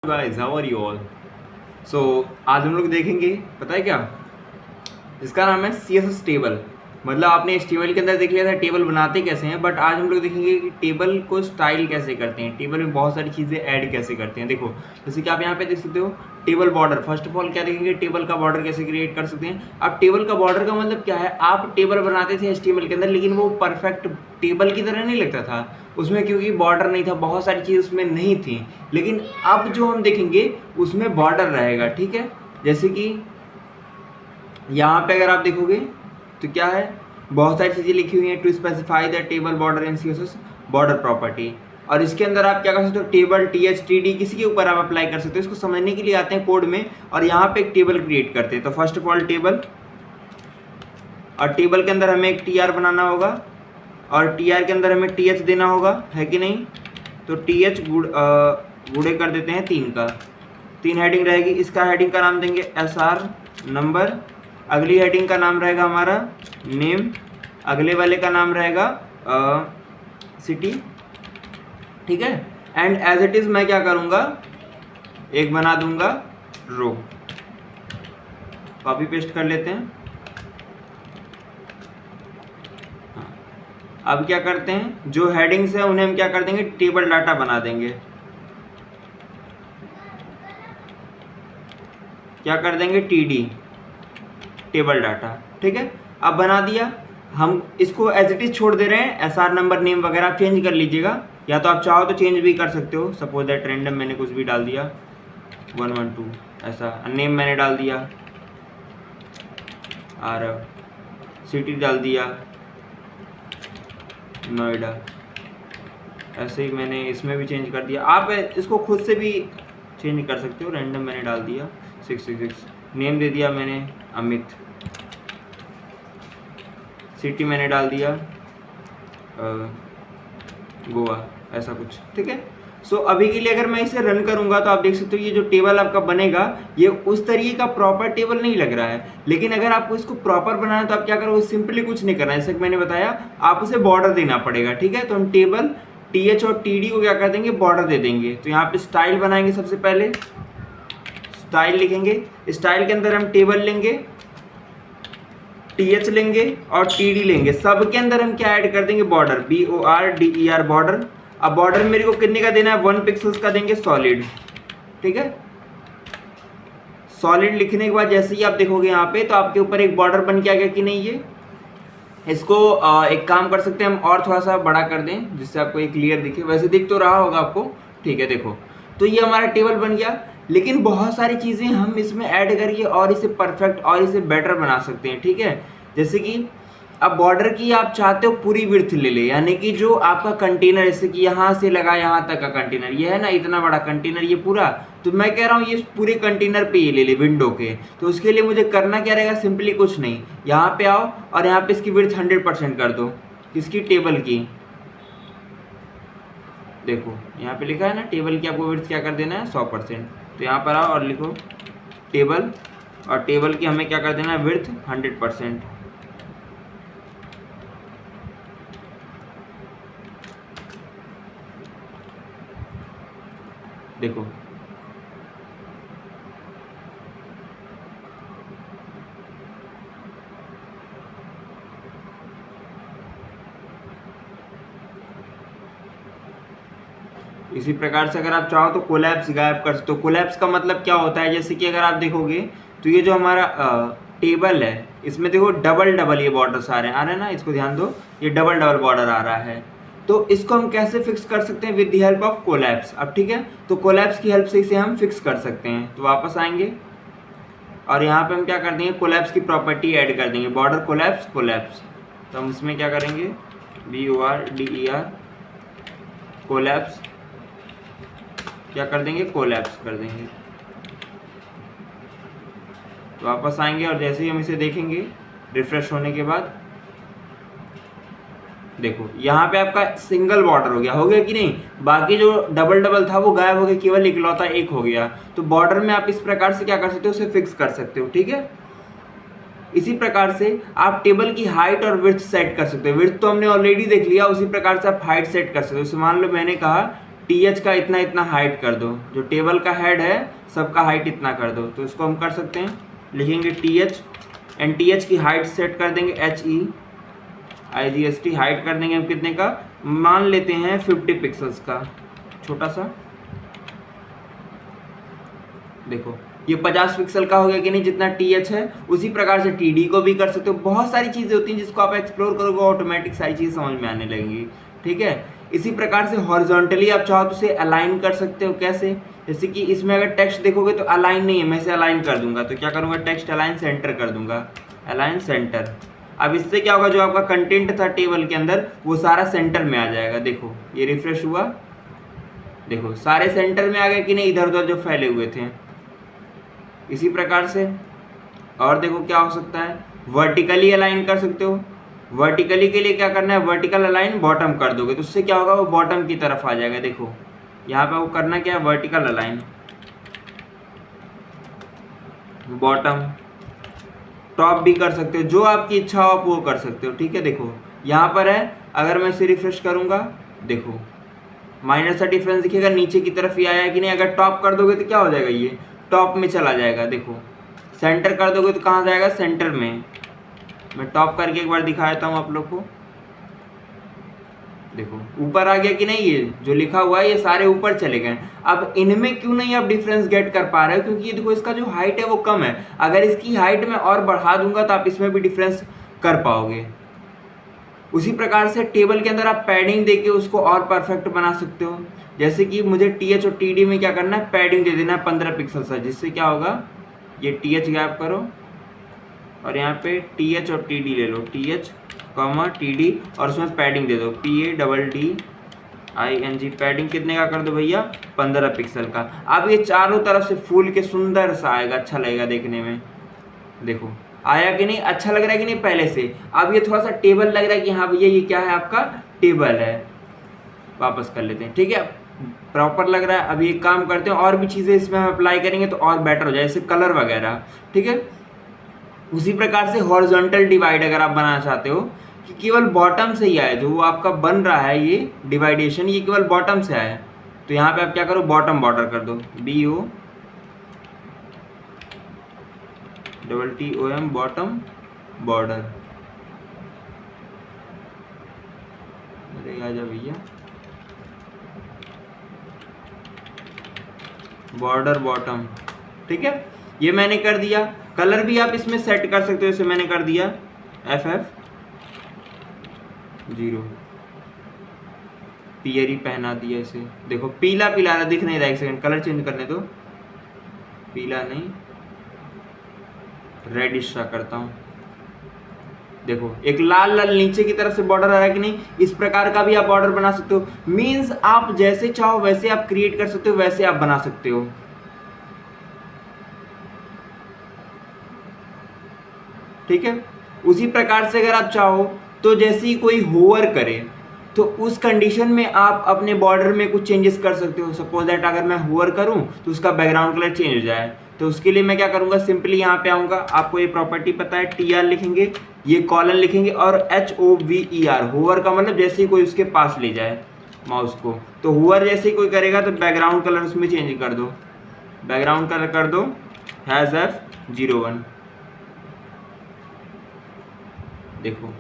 Guys how are you all. So आज हम लोग देखेंगे, पता है क्या, इसका नाम है CSS टेबल। मतलब आपने इस टेबल के अंदर देख लिया था टेबल बनाते कैसे हैं, बट आज हम लोग देखेंगे कि टेबल को स्टाइल कैसे करते हैं, टेबल में बहुत सारी चीज़ें ऐड कैसे करते हैं। देखो जैसे कि आप यहाँ पे देख सकते हो table border. First of all क्या देखेंगे, टेबल का बॉर्डर कैसे क्रिएट कर सकते हैं। अब टेबल का बॉर्डर का मतलब क्या है, आप टेबल बनाते थे HTML के अंदर, लेकिन वो परफेक्ट टेबल की तरह नहीं लगता था उसमें, क्योंकि बॉर्डर नहीं था, बहुत सारी चीज़ उसमें नहीं थी। लेकिन अब जो हम देखेंगे उसमें बॉर्डर रहेगा, ठीक है। जैसे कि यहाँ पे अगर आप देखोगे तो क्या है, बहुत सारी चीज़ें लिखी हुई हैं। To specify the table border in CSS border property. और इसके अंदर आप क्या कर सकते हो, टेबल TH TD किसी के ऊपर आप अप्लाई कर सकते हो। इसको समझने के लिए आते हैं कोड में और यहाँ पे एक टेबल क्रिएट करते हैं। तो फर्स्ट ऑफ ऑल टेबल, और टेबल के अंदर हमें एक TR बनाना होगा और TR के अंदर हमें TH देना होगा, है कि नहीं। तो TH गुड़े कर देते हैं 3 का, 3 हेडिंग रहेगी। इसका हेडिंग का नाम देंगे SR नंबर, अगली हेडिंग का नाम रहेगा हमारा नेम, अगले वाले का नाम रहेगा सिटी, ठीक है। एंड एज इट इज मैं क्या करूँगा, एक बना दूंगा रो। कॉपी पेस्ट कर लेते हैं। अब क्या करते हैं, जो हेडिंग्स है उन्हें हम क्या कर देंगे, टेबल डाटा बना देंगे। क्या कर देंगे, TD टेबल डाटा, ठीक है। अब बना दिया, हम इसको एज इट इज छोड़ दे रहे हैं। SR नंबर नेम वगैरह आप चेंज कर लीजिएगा, या तो आप चाहो तो चेंज भी कर सकते हो। सपोज दैट रैंडम मैंने कुछ भी डाल दिया 112 ऐसा, नेम मैंने डाल दिया आरव, सिटी डाल दिया नोएडा, ऐसे ही मैंने इसमें भी चेंज कर दिया। आप इसको खुद से भी चेंज कर सकते हो। रैंडम मैंने डाल दिया 666, नेम दे दिया मैंने अमित, सिटी मैंने डाल दिया गोवा, ऐसा कुछ, ठीक है। सो अभी के लिए अगर मैं इसे रन करूंगा तो आप देख सकते हो ये जो टेबल आपका बनेगा ये उस तरीके का प्रॉपर टेबल नहीं लग रहा है। लेकिन अगर आपको इसको प्रॉपर बनाना है तो आप क्या करोगे, सिंपली कुछ नहीं करना है। जैसे मैंने बताया, आप उसे बॉर्डर देना पड़ेगा, ठीक है। तो हम टेबल TH और TD को क्या कर देंगे, बॉर्डर दे देंगे। तो यहाँ पे स्टाइल बनाएंगे, सबसे पहले स्टाइल लिखेंगे। स्टाइल के अंदर हम टेबल लेंगे, TH लेंगे और TD लेंगे। सब के अंदर हम क्या ऐड कर देंगे, बॉर्डर, BORDER बॉर्डर। अब बॉर्डर मेरे को कितने का देना है, 1 पिक्सल्स का देंगे सॉलिड, ठीक है। सॉलिड लिखने के बाद जैसे ही आप देखोगे यहाँ पे, तो आपके ऊपर एक बॉर्डर बन के आ गया कि नहीं। ये इसको एक काम कर सकते हैं हम, और थोड़ा सा बड़ा कर दें जिससे आपको ये क्लियर दिखे। वैसे दिख तो रहा होगा आपको, ठीक है। देखो तो ये हमारा टेबल बन गया, लेकिन बहुत सारी चीज़ें हम इसमें ऐड करके और इसे परफेक्ट और इसे बेटर बना सकते हैं, ठीक है। जैसे कि अब बॉर्डर की आप चाहते हो पूरी विड्थ ले ले, यानी कि जो आपका कंटेनर, जैसे कि यहाँ से लगा यहाँ तक का कंटेनर, ये है ना इतना बड़ा कंटेनर ये पूरा, तो मैं कह रहा हूँ ये पूरे कंटेनर पे ये ले ले विंडो के। तो उसके लिए मुझे करना क्या रहेगा, सिंपली कुछ नहीं, यहाँ पे आओ और यहाँ पे इसकी विड्थ 100% कर दो, इसकी टेबल की। देखो यहाँ पे लिखा है ना टेबल की, आपको विड्थ क्या कर देना है, 100%। तो यहाँ पर आओ और लिखो टेबल, और टेबल की हमें क्या कर देना है, विड्थ 100%। देखो इसी प्रकार से अगर आप चाहो तो कोलैप्स गायब कर सकते हो। कोलैप्स का मतलब क्या होता है, जैसे कि अगर आप देखोगे तो ये जो हमारा टेबल है, इसमें देखो डबल डबल ये बॉर्डर्स आ रहे हैं ना, इसको ध्यान दो, ये डबल डबल बॉर्डर आ रहा है। तो इसको हम कैसे फिक्स कर सकते हैं, with the help of collapse. अब ठीक है, तो कोलैप्स की हेल्प से इसे हम फिक्स कर सकते हैं। तो वापस आएंगे और यहाँ पे हम क्या कर देंगे, कोलैप्स की प्रॉपर्टी ऐड कर देंगे, बॉर्डर कोलैप्स कोलैप्स। तो हम इसमें क्या करेंगे, BORDER कोलैप्स, क्या कर देंगे, कोलैप्स कर देंगे। तो वापस आएंगे और जैसे ही हम इसे देखेंगे रिफ्रेश होने के बाद, देखो यहाँ पे आपका सिंगल बॉर्डर हो गया कि नहीं। बाकी जो डबल डबल था वो गायब हो गया, केवल इकलौता एक हो गया। तो बॉर्डर में आप इस प्रकार से क्या कर सकते हो, उसे फिक्स कर सकते हो, ठीक है। इसी प्रकार से आप टेबल की हाइट और विड्थ सेट कर सकते हो। विड्थ तो हमने ऑलरेडी देख लिया, उसी प्रकार से आप हाइट सेट कर सकते हो। मान लो मैंने कहा TH का इतना इतना हाइट कर दो, जो टेबल का हेड है सबका हाइट इतना कर दो। तो इसको हम कर सकते हैं, लिखेंगे TH एंड TH की हाइट सेट कर देंगे HEIGST, हाइट कर देंगे हम कितने का, मान लेते हैं 50 पिक्सल्स का, छोटा सा। देखो ये 50 पिक्सल का हो गया कि नहीं, जितना TH है। उसी प्रकार से TD को भी कर सकते हो। बहुत सारी चीज़ें होती हैं जिसको आप एक्सप्लोर करोगे ऑटोमेटिक सारी चीज़ समझ में आने लगेंगी, ठीक है। इसी प्रकार से हॉरिजॉन्टली आप चाहो तो इसे अलाइन कर सकते हो। कैसे, जैसे कि इसमें अगर टेक्स्ट देखोगे तो अलाइन नहीं है, मैं इसे अलाइन कर दूंगा। तो क्या करूँगा, टेक्स्ट अलाइन सेंटर कर दूंगा, अलाइन सेंटर। अब इससे क्या होगा, जो आपका कंटेंट था टेबल के अंदर वो सारा सेंटर में आ जाएगा। देखो ये रिफ्रेश हुआ, देखो सारे सेंटर में आ गए कि नहीं, इधर उधर जो फैले हुए थे। इसी प्रकार से और देखो क्या हो सकता है, वर्टिकली अलाइन कर सकते हो। वर्टिकली के लिए क्या करना है, वर्टिकल अलाइन बॉटम कर दोगे तो उससे क्या होगा, वो बॉटम की तरफ आ जाएगा। देखो यहाँ पे वो करना क्या है, वर्टिकल अलाइन बॉटम। टॉप भी कर सकते हो, जो आपकी इच्छा हो आप वो कर सकते हो, ठीक है। देखो यहाँ पर है, अगर मैं इसे रिफ्रेश करूँगा, देखो माइनर सा डिफरेंस दिखेगा, नीचे की तरफ ही आया है कि नहीं। अगर टॉप कर दोगे तो क्या हो जाएगा, ये टॉप में चला जाएगा। देखो सेंटर कर दोगे तो कहाँ जाएगा, सेंटर में। मैं टॉप करके एक बार दिखा देता हूँ आप लोग को। देखो ऊपर आ गया कि नहीं, ये जो लिखा हुआ है ये सारे ऊपर चले गए। अब इनमें क्यों नहीं आप डिफरेंस गेट कर पा रहे हो, क्योंकि ये देखो इसका जो हाइट है वो कम है। अगर इसकी हाइट मैं और बढ़ा दूंगा तो आप इसमें भी डिफरेंस कर पाओगे। उसी प्रकार से टेबल के अंदर आप पैडिंग देके उसको और परफेक्ट बना सकते हो। जैसे कि मुझे TH और TD में क्या करना है, पैडिंग दे देना है 15 पिक्सल का, जिससे क्या होगा, ये TH गैप करो और यहाँ पे TH और TD ले लो, TH TD और उसमें पैडिंग दे दो, PADDING। पैडिंग कितने का कर दो भैया, 15 पिक्सल का। अब ये चारों तरफ से फूल के सुंदर सा आएगा, अच्छा लगेगा देखने में। देखो आया कि नहीं, अच्छा लग रहा है कि नहीं पहले से। अब ये थोड़ा सा टेबल लग रहा है कि हाँ भैया ये क्या है, आपका टेबल है। वापस कर लेते हैं, ठीक है, प्रॉपर लग रहा है। अब ये काम करते हैं, और भी चीज़ें इसमें हम अप्लाई करेंगे तो और बेटर हो जाए, जैसे कलर वगैरह, ठीक है। उसी प्रकार से हॉरिजॉन्टल डिवाइड अगर आप बनाना चाहते हो कि केवल बॉटम से ही आए, जो आपका बन रहा है ये डिवाइडेशन, ये केवल बॉटम से आए, तो यहाँ पे आप क्या करो, बॉटम बॉर्डर कर दो, BOTTOM बॉटम बॉर्डर। अरे आजा भैया, बॉर्डर बॉटम, ठीक है, ये मैंने कर दिया। कलर भी आप इसमें सेट कर सकते हो, जैसे मैंने कर दिया FF0, पियरी पहना दिया इसे। देखो पीला पीला दिख नहीं रहा, एक सेकंड कलर चेंज करने दो, पीला नहीं रेडिश सा करता हूँ। देखो एक लाल लाल नीचे की तरफ से बॉर्डर आ रहा है कि नहीं, इस प्रकार का भी आप बॉर्डर बना सकते हो। मीन्स आप जैसे चाहो वैसे आप क्रिएट कर सकते हो, वैसे आप बना सकते हो, ठीक है। उसी प्रकार से अगर आप चाहो तो जैसे ही कोई होवर करे तो उस कंडीशन में आप अपने बॉर्डर में कुछ चेंजेस कर सकते हो। सपोज दैट अगर मैं होवर करूं तो उसका बैकग्राउंड कलर चेंज हो जाए, तो उसके लिए मैं क्या करूंगा, सिंपली यहाँ पे आऊँगा। आपको ये प्रॉपर्टी पता है, TR लिखेंगे, ये कॉलन लिखेंगे और HOVER, होवर का मतलब जैसे ही कोई उसके पास ले जाए माउस को, तो होवर जैसे ही कोई करेगा तो बैकग्राउंड कलर उसमें चेंज कर दो, बैकग्राउंड कलर कर दो F01। देखो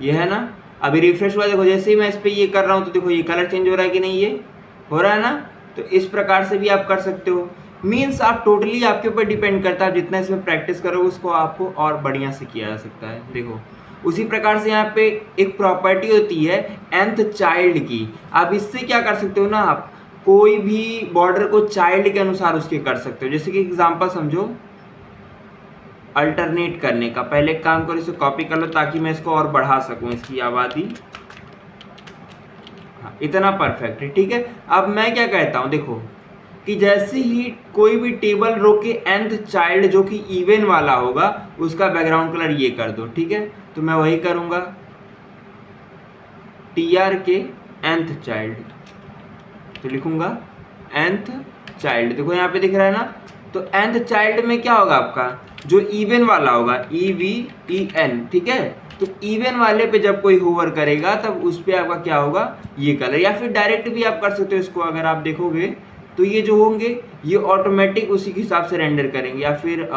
ये है ना, अभी रिफ्रेश हुआ। देखो जैसे ही मैं इस पर ये कर रहा हूँ तो देखो ये कलर चेंज हो रहा है कि नहीं, ये हो रहा है ना। तो इस प्रकार से भी आप कर सकते हो। मीन्स आप टोटली आपके ऊपर डिपेंड करता है, आप जितना इसमें प्रैक्टिस करोगे उसको आपको और बढ़िया से किया जा सकता है। देखो उसी प्रकार से यहाँ पे एक प्रॉपर्टी होती है nth चाइल्ड की। आप इससे क्या कर सकते हो ना, आप कोई भी बॉर्डर को चाइल्ड के अनुसार उसके कर सकते हो। जैसे कि एग्जाम्पल समझो, अल्टरनेट करने का, पहले एक काम करो, इसे कॉपी कर लो ताकि मैं इसको और बढ़ा सकूं, इसकी आबादी। हाँ इतना परफेक्ट है, ठीक है। अब मैं क्या कहता हूं, देखो कि जैसे ही कोई भी टेबल रो के nth चाइल्ड जो कि इवन वाला होगा उसका बैकग्राउंड कलर ये कर दो, ठीक है। तो मैं वही करूंगा, TR के nth चाइल्ड, तो लिखूंगा nth चाइल्ड। देखो यहाँ पे दिख रहा है ना, तो nth चाइल्ड में क्या होगा, आपका जो इवन वाला होगा EVEN, ठीक है। तो तो इवन वाले पे जब कोई होवर करेगा तब उस पर आपका क्या होगा, ये कलर। या फिर डायरेक्ट भी आप कर सकते हो इसको, अगर आप देखोगे तो ये जो होंगे ये ऑटोमेटिक उसी के हिसाब से रेंडर करेंगे। या फिर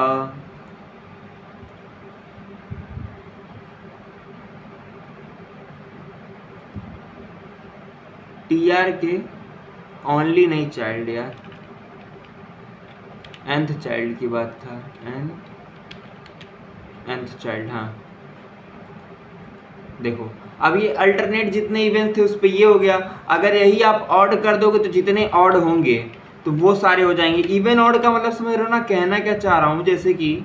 TR के ओनली नहीं चाइल्ड, यार nth चाइल्ड की बात था, nth चाइल्ड। हाँ देखो अब ये अल्टरनेट जितने इवेंट थे उस पर ये हो गया। अगर यही आप ऑड कर दोगे तो जितने ऑड होंगे तो वो सारे हो जाएंगे। इवन ऑड का मतलब समझ रहे हो ना, कहना क्या चाह रहा हूँ। जैसे कि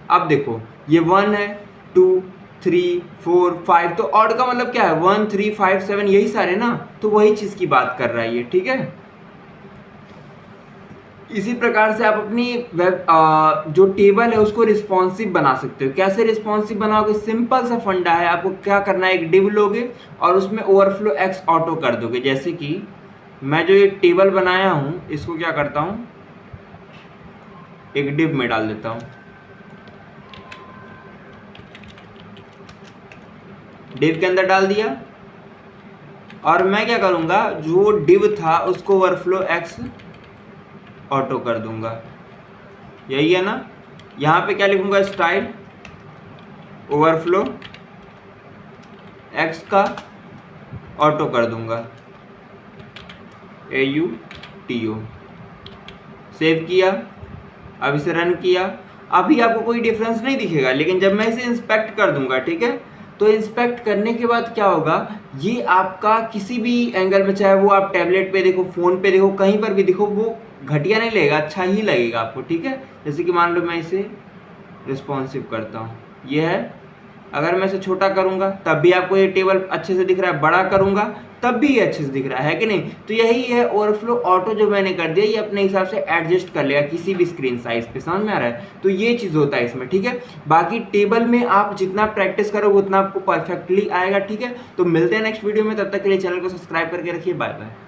अब देखो ये 1 है, 2 3 4 5, तो ऑड का मतलब क्या है 1 3 5 7, यही सारे ना, तो वही चीज़ की बात कर रहा है ये, ठीक है। इसी प्रकार से आप अपनी वेब जो टेबल है उसको रिस्पॉन्सिव बना सकते हो। कैसे रिस्पॉन्सिव बनाओगे, सिंपल सा फंडा है। आपको क्या करना है, एक डिव लोगे और उसमें ओवरफ्लो एक्स ऑटो कर दोगे। जैसे कि मैं जो ये टेबल बनाया हूँ इसको क्या करता हूँ, एक डिव में डाल देता हूँ। डिव के अंदर डाल दिया और मैं क्या करूँगा, जो डिव था उसको ओवरफ्लो एक्स ऑटो कर दूंगा, यही है ना। यहाँ पे क्या लिखूंगा, स्टाइल ओवरफ्लो एक्स का ऑटो कर दूंगा, AUTO। सेव किया, अब इसे रन किया। अभी आपको कोई डिफरेंस नहीं दिखेगा, लेकिन जब मैं इसे इंस्पेक्ट कर दूंगा, ठीक है, तो इंस्पेक्ट करने के बाद क्या होगा, ये आपका किसी भी एंगल में, चाहे वो आप टैबलेट पे देखो, फ़ोन पे देखो, कहीं पर भी देखो, वो घटिया नहीं लगेगा, अच्छा ही लगेगा आपको, ठीक है। जैसे कि मान लो मैं इसे रिस्पॉन्सिव करता हूँ, ये है। अगर मैं इसे छोटा करूँगा तब भी आपको ये टेबल अच्छे से दिख रहा है, बड़ा करूँगा तब भी ये अच्छे से दिख रहा है कि नहीं। तो यही है ओवरफ्लो ऑटो जो मैंने कर दिया, ये अपने हिसाब से एडजस्ट कर लेगा किसी भी स्क्रीन साइज पे, समझ में आ रहा है। तो ये चीज़ होता है इसमें, ठीक है। बाकी टेबल में आप जितना प्रैक्टिस करोगे उतना आपको परफेक्टली आएगा, ठीक है। तो मिलते हैं नेक्स्ट वीडियो में, तब तक के लिए चैनल को सब्सक्राइब करके रखिए। Bye bye.